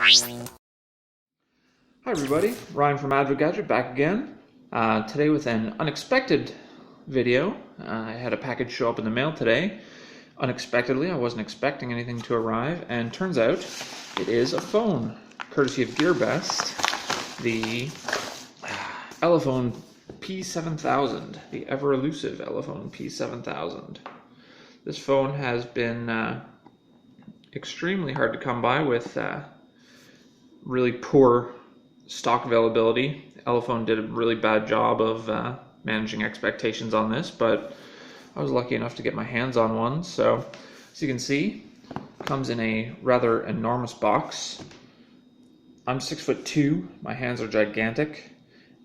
Hi everybody, Ryan from AdvoGadget back again. Today with an unexpected video. I had a package show up in the mail today. Unexpectedly, I wasn't expecting anything to arrive, and turns out it is a phone, courtesy of GearBest, the Elephone P7000, the ever elusive Elephone P7000. This phone has been extremely hard to come by with really poor stock availability. Elephone did a really bad job of managing expectations on this, but I was lucky enough to get my hands on one. So as you can see, it comes in a rather enormous box. I'm 6'2", my hands are gigantic,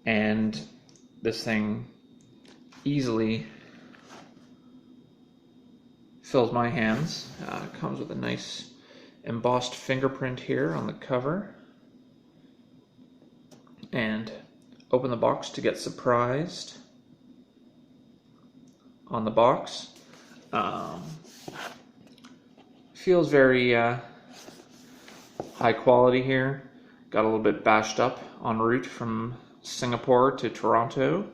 and this thing easily fills my hands. It comes with a nice embossed fingerprint here on the cover. And open the box to get surprised on the box. Feels very high quality here. Got a little bit bashed up en route from Singapore to Toronto.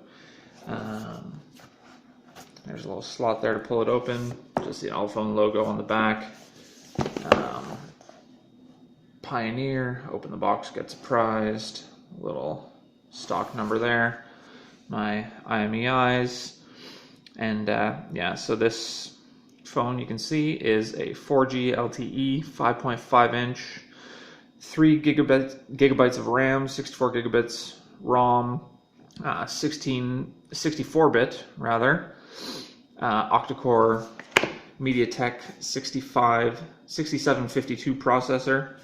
There's a little slot there to pull it open. Just the Elephone logo on the back. Pioneer, open the box, get surprised. Little stock number there, my IMEIs, and yeah, so this phone, you can see, is a 4G LTE 5.5 inch, 3 gigabytes of RAM, 64 gigabits ROM, 64-bit rather, octa-core MediaTek 6752 processor.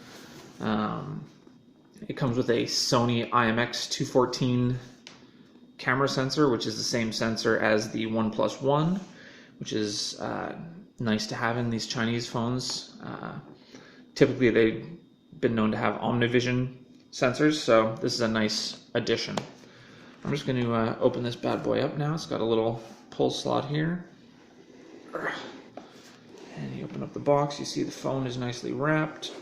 It comes with a Sony IMX214 camera sensor, which is the same sensor as the OnePlus One, which is nice to have in these Chinese phones. Typically, they've been known to have OmniVision sensors, so this is a nice addition. I'm just going to open this bad boy up now. It's got a little pull slot here. And you open up the box, you see the phone is nicely wrapped.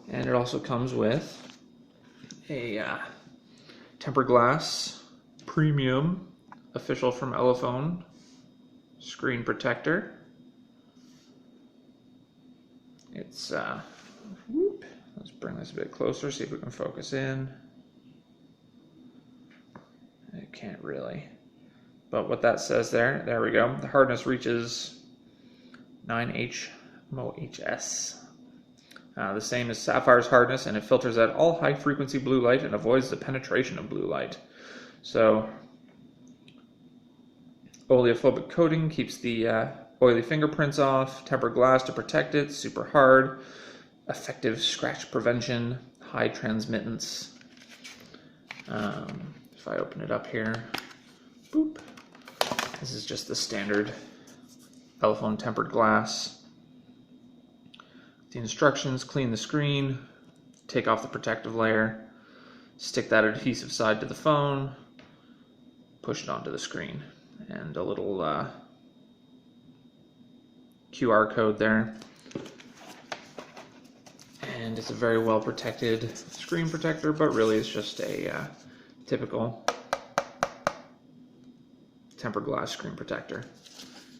And it also comes with a tempered glass premium official from Elephone screen protector. It's let's bring this a bit closer, see if we can focus in. It can't really, but what that says there we go. The hardness reaches 9H MOHS. The same as Sapphire's hardness, and it filters out all high-frequency blue light and avoids the penetration of blue light. So, oleophobic coating keeps the oily fingerprints off, tempered glass to protect it, super hard, effective scratch prevention, high transmittance. If I open it up here, boop, this is just the standard Elephone tempered glass. The instructions: clean the screen, take off the protective layer, stick that adhesive side to the phone, push it onto the screen, and a little QR code there. And it's a very well protected screen protector, but really it's just a typical tempered glass screen protector.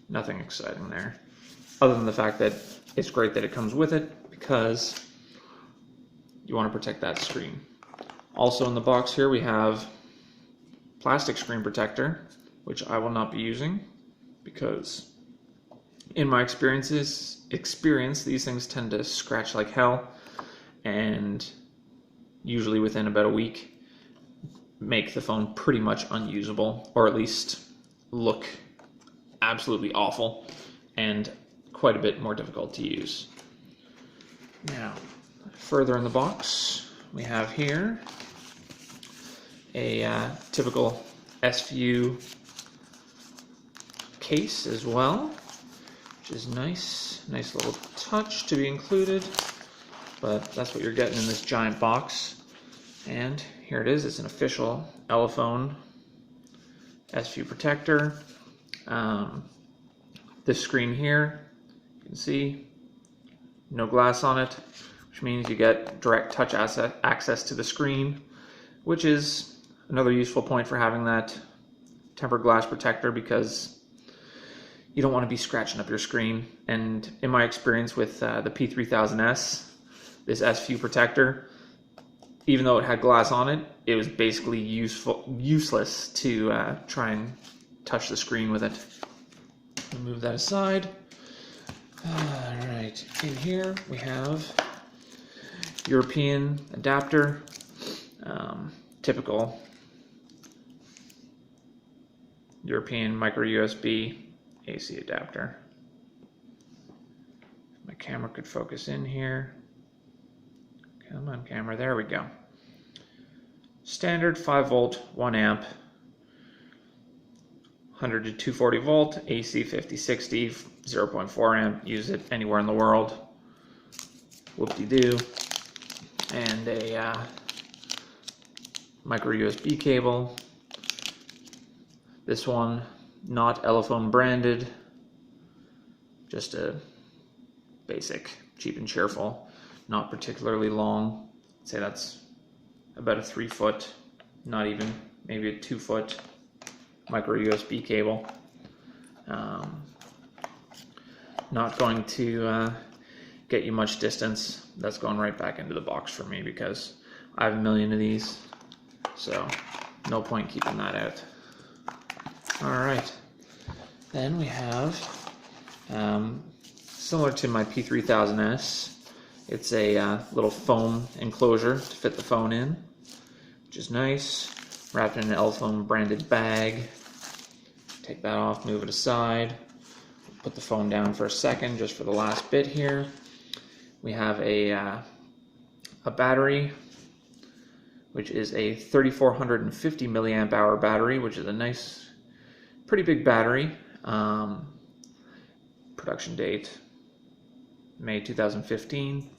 Nothing exciting there, other than the fact that it's great that it comes with it, because you want to protect that screen. Also in the box here we have plastic screen protector, which I will not be using because in my experience these things tend to scratch like hell, and usually within about a week make the phone pretty much unusable, or at least look absolutely awful and quite a bit more difficult to use. Now, further in the box, we have here a typical SVU case as well, which is nice little touch to be included, but that's what you're getting in this giant box. And here it is. It's an official Elephone SVU protector. This screen here, you can see no glass on it, which means you get direct touch access to the screen, which is another useful point for having that tempered glass protector, because you don't want to be scratching up your screen. And in my experience with the P3000S, this S View protector, even though it had glass on it, it was basically useless to try and touch the screen with it. Move that aside. Alright, in here we have European adapter, typical European micro USB AC adapter. My camera could focus in here. Come on, camera, there we go. Standard 5 volt, 1 amp, 100 to 240 volt, AC 5060, 0.4 amp, use it anywhere in the world. Whoop-de-doo. And a micro USB cable. This one, not Elephone branded, just a basic, cheap and cheerful, not particularly long. I'd say that's about a 3 foot, not even, maybe a 2 foot micro USB cable. Not going to get you much distance. That's going right back into the box for me because I have a million of these, so no point keeping that out. Alright, then we have, similar to my P3000S, it's a little foam enclosure to fit the phone in, which is nice, wrapped in an Elephone branded bag. Take that off, move it aside, put the phone down for a second just for the last bit here. We have a battery, which is a 3450 milliamp hour battery, which is a nice, pretty big battery. Production date May 2015.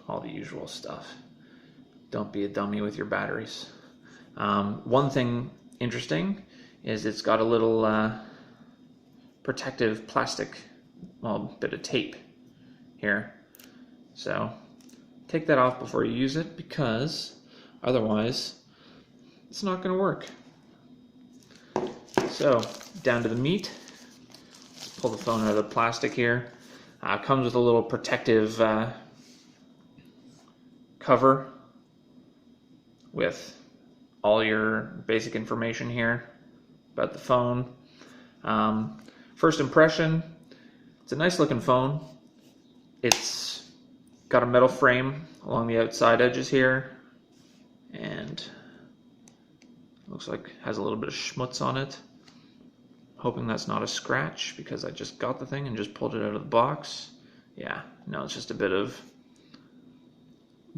All the usual stuff. Don't be a dummy with your batteries. One thing interesting is it's got a little protective plastic, well, bit of tape here. So take that off before you use it, because otherwise it's not going to work. So down to the meat. Let's pull the phone out of the plastic here. Comes with a little protective cover with all your basic information here about the phone. First impression, it's a nice looking phone. It's got a metal frame along the outside edges here, and looks like it has a little bit of schmutz on it. Hoping that's not a scratch, because I just got the thing and just pulled it out of the box. Yeah, no, it's just a bit of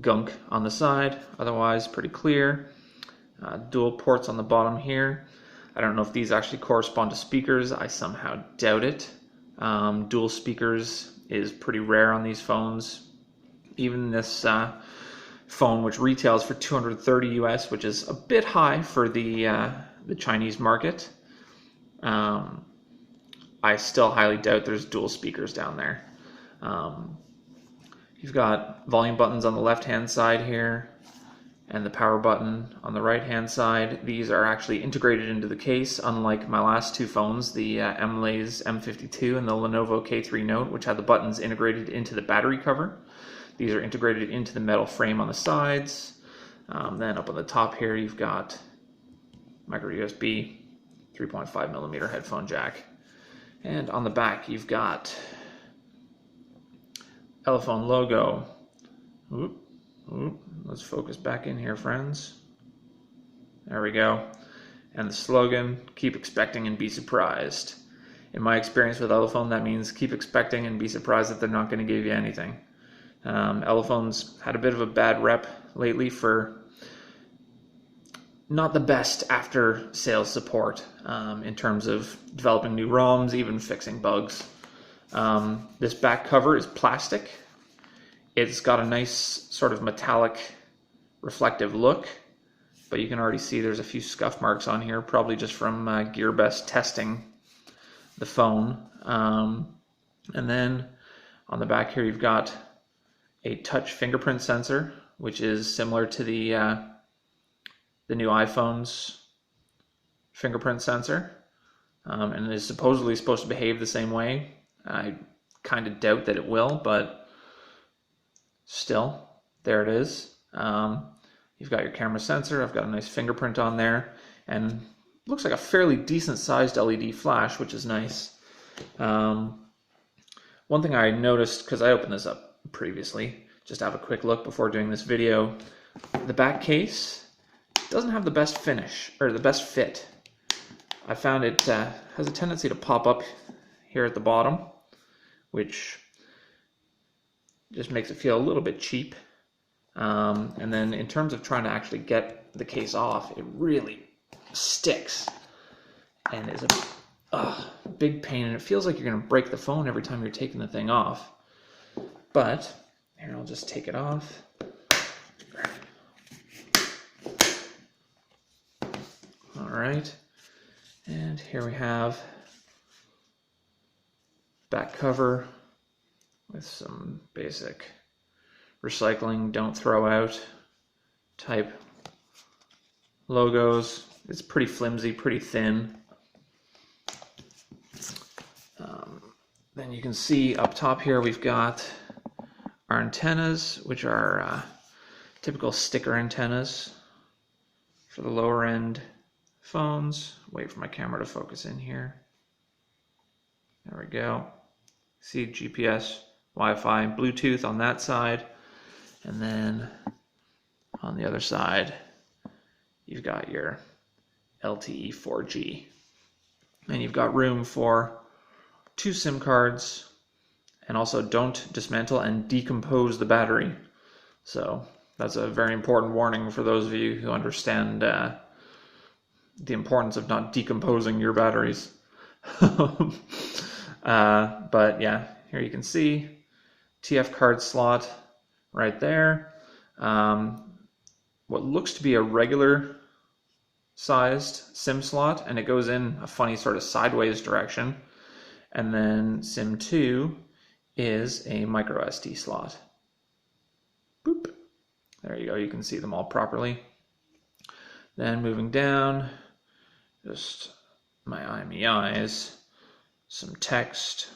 gunk on the side, otherwise pretty clear. Dual ports on the bottom here. I don't know if these actually correspond to speakers. I somehow doubt it. Dual speakers is pretty rare on these phones. Even this phone, which retails for $230 US, which is a bit high for the Chinese market, I still highly doubt there's dual speakers down there. You've got volume buttons on the left hand side here and the power button on the right hand side. These are actually integrated into the case, unlike my last two phones, the Emily's M52 and the Lenovo K3 Note, which had the buttons integrated into the battery cover. These are integrated into the metal frame on the sides. Then up on the top here you've got micro USB, 3.5mm headphone jack. And on the back you've got Elephone logo. Let's focus back in here, friends. There we go. And the slogan, keep expecting and be surprised. In my experience with Elephone, that means keep expecting and be surprised that they're not going to give you anything. Elephone's had a bit of a bad rep lately for not the best after sales support in terms of developing new ROMs, even fixing bugs. This back cover is plastic. It's got a nice sort of metallic reflective look, but you can already see there's a few scuff marks on here, probably just from GearBest testing the phone. And then On the back here you've got a touch fingerprint sensor, which is similar to the new iPhone's fingerprint sensor, and is supposedly supposed to behave the same way. I kind of doubt that it will, but still, there it is. You've got your camera sensor. I've got a nice fingerprint on there, and looks like a fairly decent sized LED flash, which is nice. One thing I noticed, because I opened this up previously, just to have a quick look before doing this video, the back case doesn't have the best finish, or the best fit. I found it has a tendency to pop up here at the bottom, which just makes it feel a little bit cheap. And then in terms of trying to actually get the case off, it really sticks and is a big pain, and it feels like you're going to break the phone every time you're taking the thing off. But here, I'll just take it off. All right, and here we have back cover with some basic recycling, don't throw out type logos. It's pretty flimsy, pretty thin. Then you can see up top here we've got our antennas, which are typical sticker antennas for the lower end phones. Wait for my camera to focus in here. There we go. See GPS, Wi-Fi, Bluetooth on that side, and then on the other side you've got your LTE 4G, and you've got room for 2 SIM cards, and also don't dismantle and decompose the battery. So that's a very important warning for those of you who understand the importance of not decomposing your batteries. But yeah, here you can see TF card slot right there. What looks to be a regular sized SIM slot, and it goes in a funny sort of sideways direction. And then SIM 2 is a micro SD slot. Boop. There you go, you can see them all properly. Then moving down, just my IMEIs, some text.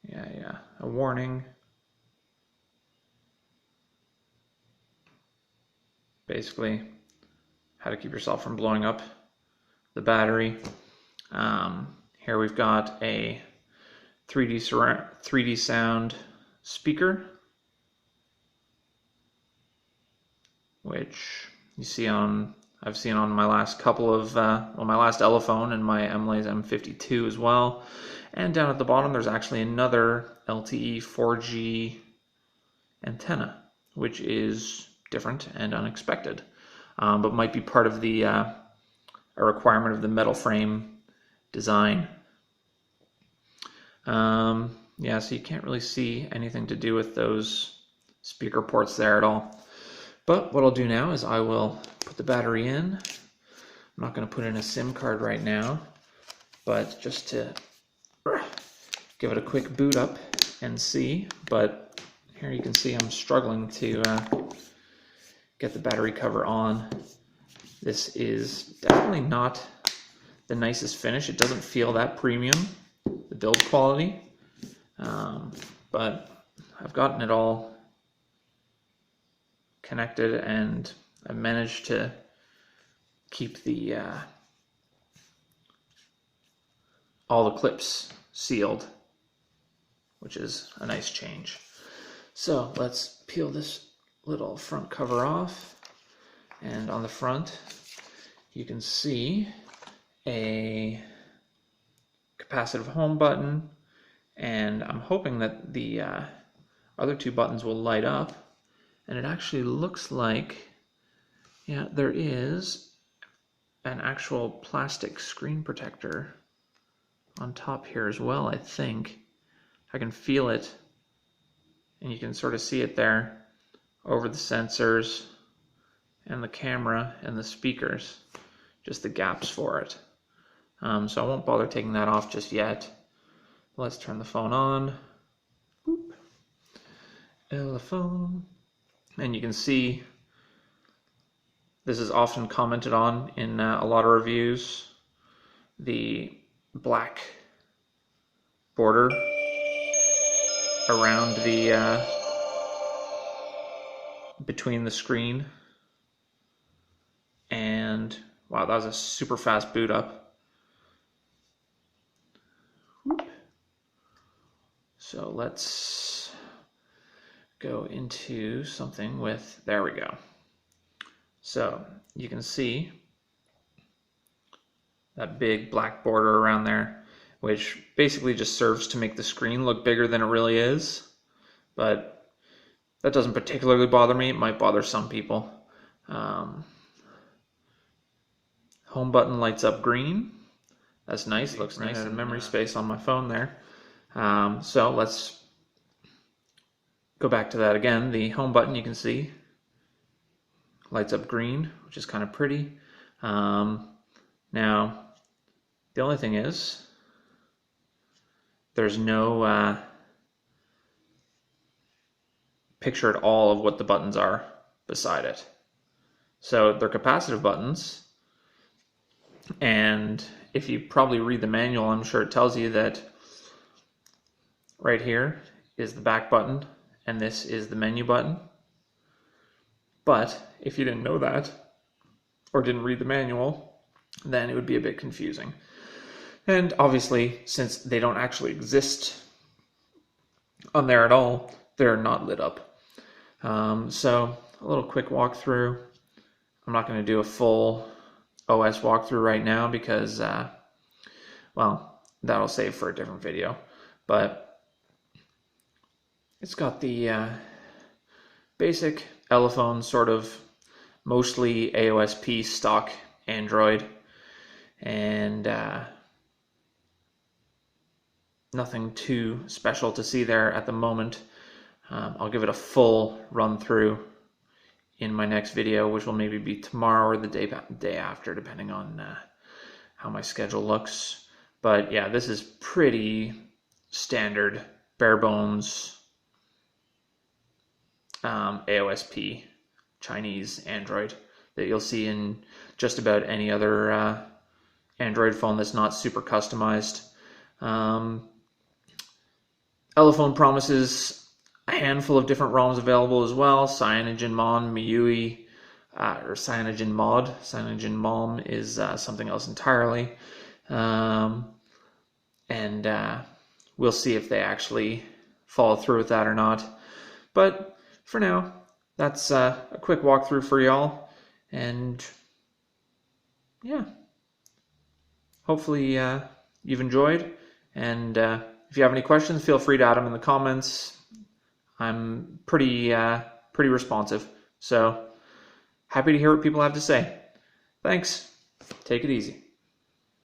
Yeah, a warning. Basically, how to keep yourself from blowing up the battery. Here we've got a 3D sound speaker, which you see I've seen on my last couple of, my last Elephone and my M52 as well. And down at the bottom there's actually another LTE 4G antenna, which is different and unexpected, but might be part of the a requirement of the metal frame design. Yeah, so you can't really see anything to do with those speaker ports there at all. But what I'll do now is I will put the battery in. I'm not going to put in a SIM card right now, but just to give it a quick boot up and see. But here you can see I'm struggling to get the battery cover on. This is definitely not the nicest finish. It doesn't feel that premium, the build quality, but I've gotten it all connected, and I've managed to keep the all the clips sealed, which is a nice change. So let's peel this little front cover off, and on the front you can see a capacitive home button, and I'm hoping that the other 2 buttons will light up, and it actually looks like, yeah, there is an actual plastic screen protector on top here as well. I think I can feel it, and you can sort of see it there over the sensors and the camera and the speakers, just the gaps for it. So I won't bother taking that off just yet. Let's turn the phone on. Boop. Elephone. And you can see this is often commented on in a lot of reviews. The black border around the between the screen, and wow, that was a super fast boot up. So let's go into something with, there we go. So you can see that big black border around there, which basically just serves to make the screen look bigger than it really is. But that doesn't particularly bother me. It might bother some people. Home button lights up green. That's nice. Looks nice in memory space on my phone there. So let's go back to that again. The home button, you can see, lights up green, which is kind of pretty. Now, the only thing is, there's no picture at all of what the buttons are beside it. So they're capacitive buttons, and if you probably read the manual, I'm sure it tells you that right here is the back button, and this is the menu button. But if you didn't know that, or didn't read the manual, then it would be a bit confusing. And obviously, since they don't actually exist on there at all, they're not lit up. So a little quick walkthrough. I'm not going to do a full OS walkthrough right now because, well, that'll save for a different video. But it's got the basic Elephone, sort of mostly AOSP stock Android, and nothing too special to see there at the moment. I'll give it a full run through in my next video, which will maybe be tomorrow or the day after, depending on how my schedule looks. But yeah, this is pretty standard, bare bones AOSP Chinese Android that you'll see in just about any other Android phone that's not super customized. Elephone promises a handful of different ROMs available as well. CyanogenMon, MIUI, or CyanogenMod. CyanogenMon is something else entirely. And we'll see if they actually follow through with that or not. But for now, that's a quick walkthrough for y'all. And yeah, hopefully you've enjoyed. And if you have any questions, feel free to add them in the comments. I'm pretty responsive, so happy to hear what people have to say. Thanks. Take it easy.